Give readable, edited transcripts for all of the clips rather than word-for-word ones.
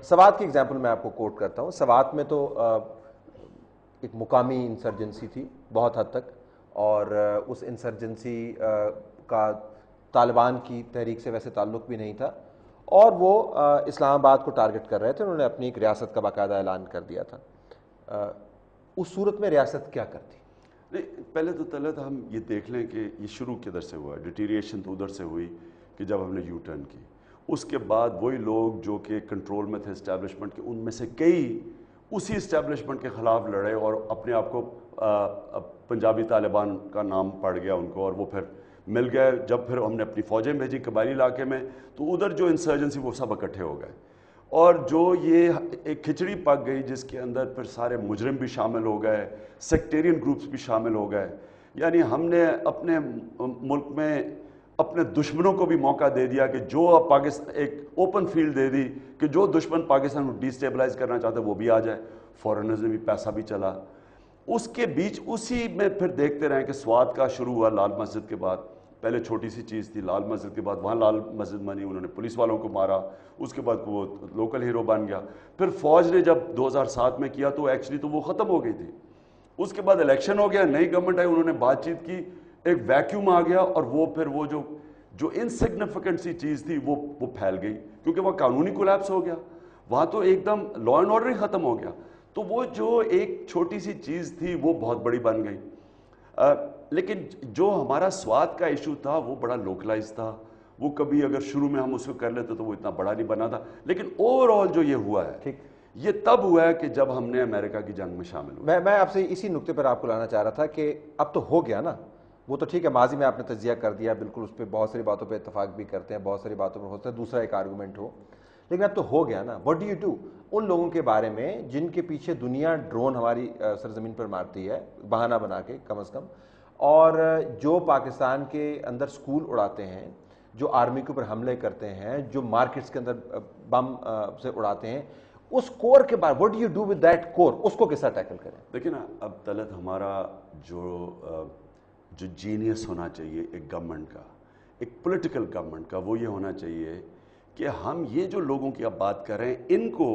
سوات کی اگزامپل میں آپ کو کوٹ کرتا ہوں. سوات میں تو ایک مقامی انسرجنسی تھی بہت حد تک, اور اس انسرجنسی کا طالبان کی تحریک سے ویسے تعلق بھی نہیں تھا, اور وہ اسلام آباد کو ٹارگٹ کر رہے تھے. انہوں نے اپنی ایک ریاست کا باقاعدہ اعلان کر دیا تھا. اس صورت میں ریاست کیا کرتی؟ نہیں, پہلے تو طلعت ہم یہ دیکھ لیں کہ یہ شروع کدھر سے ہوا. ڈیٹیریشن تو ادھر سے ہوئی کہ جب ہم نے یو ٹرن کی. اس کے بعد وہی لوگ جو کہ کنٹرول میں تھے اسٹیبلشمنٹ کے, ان میں سے کئی اسی اسٹیبلشمنٹ کے خلاف لڑے اور اپنے آپ کو پنجابی طالبان کا نام پڑ گیا ان کو, اور وہ پھر مل گئے. جب پھر ہم نے اپنی فوجیں بھیجی قبائلی علاقے میں, تو ادھر جو انسرجنسی وہ سب اکٹھے ہو گئے, اور جو یہ ایک کھچڑی پک گئی جس کے اندر پھر سارے مجرم بھی شامل ہو گئے, سیکٹیرین گروپس بھی شامل ہو گئے. یعنی ہم نے اپنے ملک میں اپنے دشمنوں کو بھی موقع دے دیا کہ جو پاکستان, ایک اوپن فیلڈ دے دی کہ جو دشمن پاکستان کو ڈی اسٹیبلائز کرنا چاہتے وہ بھی آ جائے. فورنرز میں بھی پیسہ بھی چلا. اس کے بیچ اسی میں پھر دیکھتے رہیں کہ سوات کا شروع ہوا لال مسجد کے بعد. پہلے چھوٹی سی چیز تھی لال مسجد کے بعد, وہاں لال مسجد بنی, انہوں نے پولیس والوں کو مارا, اس کے بعد وہ لوکل ہیرو بن گیا. پھر فوج نے جب 2007 میں کیا تو ایکچولی تو وہ ختم ہو گئی تھی. اس کے بعد الیکشن ہو گیا, نئی گورنمنٹ آئی, انہوں نے بات چیت کی, ایک ویکیوم آ گیا, اور وہ پھر وہ جو انسگنیفیکنٹ سی چیز تھی وہ پھیل گئی, کیونکہ وہ قانونی کولیپس ہو گیا. وہاں تو ایک دم لا اینڈ آرڈر ہی ختم ہو گیا. تو وہ جو ایک چھوٹی سی چیز تھی وہ بہت بڑی بن گئی. لیکن جو ہمارا سوات کا ایشو تھا وہ بڑا لوکلائز تھا. وہ کبھی اگر شروع میں ہم اس کو کر لیتے تو وہ اتنا بڑا نہیں بنا تھا. لیکن اوور آل جو یہ ہوا ہے یہ تب ہوا ہے کہ جب ہم نے امریکہ کی جنگ میں شامل ہوئے. میں آپ سے اسی نقطے پر آپ کو لانا چاہ رہا تھا کہ اب تو ہو گیا نا, وہ تو ٹھیک ہے ماضی میں آپ نے تجزیہ کر دیا, بالکل اس پہ بہت ساری باتوں پہ اتفاق بھی کرتے ہیں, بہت ساری باتوں پر ہوتا ہے دوسرا ایک آرگومنٹ ہو, لیکن اب تو ہو گیا نا. What do you do in لوگوں کے بارے میں جن کے پیچھے دنیا ڈرون ہماری سرزمین پر مارتی ہے بہانہ بنا کے کم از کم, اور جو پاکستان کے اندر سکول اڑاتے ہیں, جو آرمی کے اوپر حملے کرتے ہیں, جو مارکیٹس کے اندر بم سے اڑاتے ہیں, اس کور کے بعد what do you do with that core, اس کو کیسا ٹیکل کریں؟ دیکھیں نا, اب طلعت ہمارا جو جینیس ہونا چاہیے ایک گورنمنٹ کا, ایک پولیٹیکل گورنمنٹ کا, وہ یہ ہونا چاہیے کہ ہم یہ جو لوگوں کی اب بات کریں ان کو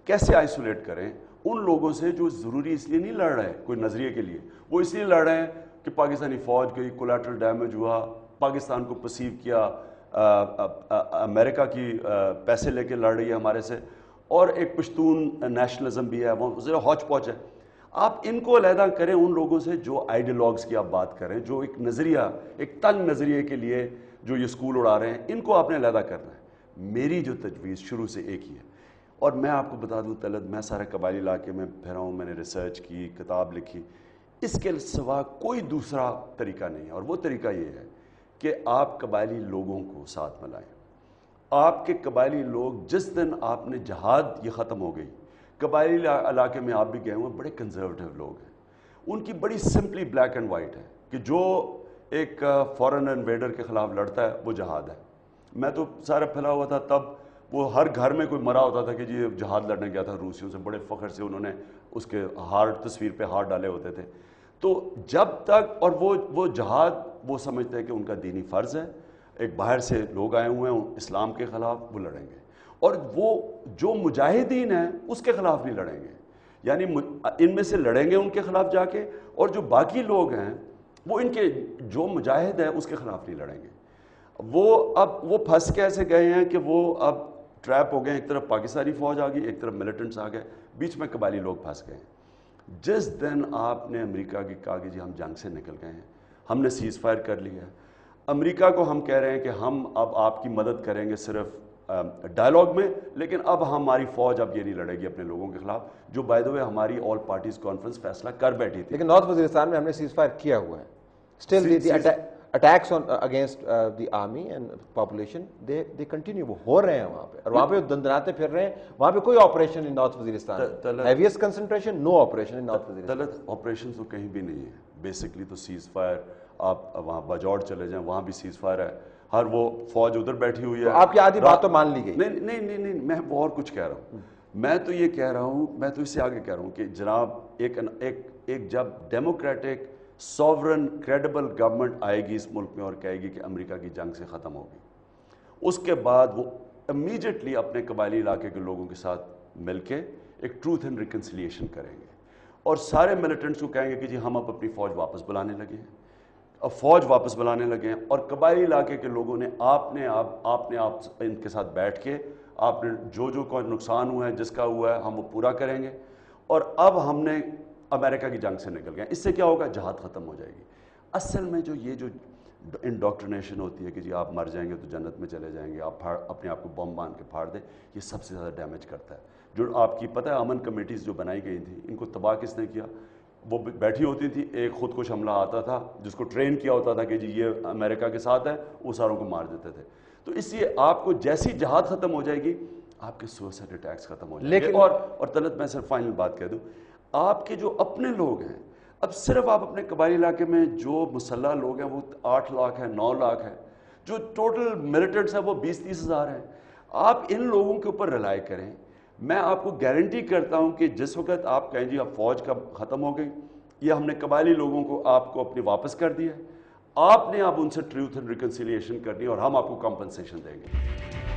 کیسے آئسولیٹ کریں ان لوگوں سے جو ضروری اس لیے نہیں لڑ رہے کوئی نظریے کے لیے, وہ اس لیے لڑ رہے ہیں کہ پاکستانی فوج گئی, کولیٹرل ڈیمیج ہوا, پاکستان کو پرسیو کیا, امریکہ کی پیسے لے کے لڑ رہی ہے ہمارے سے, اور ایک پشتون نیشنلزم بھی ہے, وہ ذرا ہوچ پوچ ہے. آپ ان کو علیحدہ کریں ان لوگوں سے جو آئیڈیالوگس کی آپ بات کریں, جو ایک نظریہ, ایک تنگ نظریے کے لیے جو یہ اسکول اڑا رہے ہیں, ان کو آپ نے علیحدہ کرنا ہے. میری جو تجویز شروع سے ایک ہی ہے, اور میں آپ کو بتا دوں طلعت, میں سارے قبائلی علاقے میں پھرا ہوں, میں نے ریسرچ کی, کتاب لکھی, اس کے سوا کوئی دوسرا طریقہ نہیں ہے. اور وہ طریقہ یہ ہے کہ آپ قبائلی لوگوں کو ساتھ ملائیں. آپ کے قبائلی لوگ جس دن آپ نے جہاد یہ ختم ہو گئی, قبائلی علاقے میں آپ بھی گئے ہوئے, بڑے کنزرویٹو لوگ ہیں, ان کی بڑی سمپلی بلیک اینڈ وائٹ ہے کہ جو ایک فورن انویڈر کے خلاف لڑتا ہے وہ جہاد ہے. میں تو سارا پھیلا ہوا تھا تب, وہ ہر گھر میں کوئی مرا ہوتا تھا کہ جی جہاد لڑنے گیا تھا روسیوں سے, بڑے فخر سے انہوں نے اس کے ہارٹ, تصویر پہ ہارٹ ڈالے ہوتے تھے. تو جب تک, اور وہ جہاد وہ سمجھتے ہیں کہ ان کا دینی فرض ہے, ایک باہر سے لوگ آئے ہوئے ہیں اسلام کے خلاف, وہ لڑیں گے, اور وہ جو مجاہدین ہیں اس کے خلاف نہیں لڑیں گے. یعنی ان میں سے لڑیں گے ان کے خلاف جا کے, اور جو باقی لوگ ہیں وہ ان کے جو مجاہد ہیں اس کے خلاف نہیں لڑیں گے. وہ پھنس کیسے گئے ہیں کہ وہ اب ٹریپ ہو گئے, ایک طرف پاکستانی فوج آ گئی, ایک طرف ملیٹنٹس آ گئے, بیچ میں قبائلی لوگ پھنس گئے ہیں. جس دن آپ نے امریکہ کی کہا کہ جی ہم جنگ سے نکل گئے ہیں, ہم نے سیز فائر کر لیا ہے, امریکہ کو ہم کہہ رہے ہیں کہ ہم اب آپ کی مدد کریں گے صرف ڈائلاگ میں, لیکن اب ہماری فوج اب یہ نہیں لڑے گی اپنے لوگوں کے خلاف, جو بائی دا وے ہماری آل پارٹیز کانفرنس فیصلہ کر بیٹھی تھی. لیکن نارتھ وزیرستان میں ہم نے سیز فائر کیا ہوا ہے. Still attacks against the army and population they continue, وہ ہو رہے ہیں وہاں پہ, اور وہاں پہ دندناتے پھر رہے ہیں. وہاں پہ کوئی operation in north Waziristan, heaviest concentration, no operation in north Waziristan. Talat operation تو کہیں بھی نہیں ہے, بیسکلی تو سیز فائر. آپ وہاں باجوڑ چلے جائیں, وہاں بھی سیز فائر ہے, ہر وہ فوج ادھر بیٹھی ہوئی ہے. آپ کی آدھی بات تو مان لی گئی. نہیں, میں وہ اور کچھ کہہ رہا ہوں. میں تو یہ کہہ رہا ہوں, میں تو اس سے آگے کہہ رہا ہوں کہ جناب ایک جب ڈیموکریٹک سوورن کریڈیبل گورنمنٹ آئے گی اس ملک میں اور کہے گی کہ امریکہ کی جنگ سے ختم ہوگی, اس کے بعد وہ امیجیٹلی اپنے قبائلی علاقے کے لوگوں کے ساتھ مل کے ایک ٹروتھ اینڈ ریکنسیلیشن کریں گے اور سارے ملیٹنٹس کو کہیں گے کہ جی ہم اب اپنی فوج واپس بلانے لگے ہیں، اب فوج واپس بلانے لگے ہیں، اور قبائلی علاقے کے لوگوں نے آپ نے ان کے ساتھ بیٹھ کے آپ نے جو کوئی نقصان ہوا ہے جس کا ہوا ہے ہم وہ پورا کریں گے، اور اب ہم نے امریکہ کی جنگ سے نکل گئے۔ اس سے کیا ہوگا؟ جہاد ختم ہو جائے گی۔ اصل میں جو انڈوکٹرینیشن ہوتی ہے کہ جی آپ مر جائیں گے تو جنت میں چلے جائیں گے، آپ اپنے آپ کو بم باندھ کے پھاڑ دیں، یہ سب سے زیادہ ڈیمیج کرتا ہے۔ جو آپ کی پتہ ہے امن کمیٹیز جو بنائی گئی تھیں، ان کو تباہ کس نے کیا؟ وہ بیٹھی ہوتی تھی، ایک خود کش حملہ آتا تھا جس کو ٹرین کیا ہوتا تھا کہ جی یہ امریکہ کے ساتھ ہے، وہ ساروں کو مار دیتے تھے۔ تو اس لیے آپ کو جیسی جہاد ختم ہو جائے گی آپ کے سوسائڈ اٹیکس ختم ہو جائیں گے۔ اور طلعت میں صرف فائنل بات کہہ دوں، آپ کے جو اپنے لوگ ہیں، اب صرف آپ اپنے قبائلی علاقے میں جو مسلح لوگ ہیں وہ 8 لاکھ ہیں، 9 لاکھ ہیں، جو ٹوٹل ملیٹنٹس ہیں وہ 20-30 ہزار ہیں۔ آپ ان لوگوں کے اوپر ریلائی کریں، میں آپ کو گارنٹی کرتا ہوں کہ جس وقت آپ کہیں جی اب فوج کا ختم ہو گئی یا ہم نے قبائلی لوگوں کو آپ کو اپنی واپس کر دیا، آپ نے اب ان سے ٹروتھ اینڈ ریکنسیلیشن کرنی اور ہم آپ کو کمپنسیشن دیں گے۔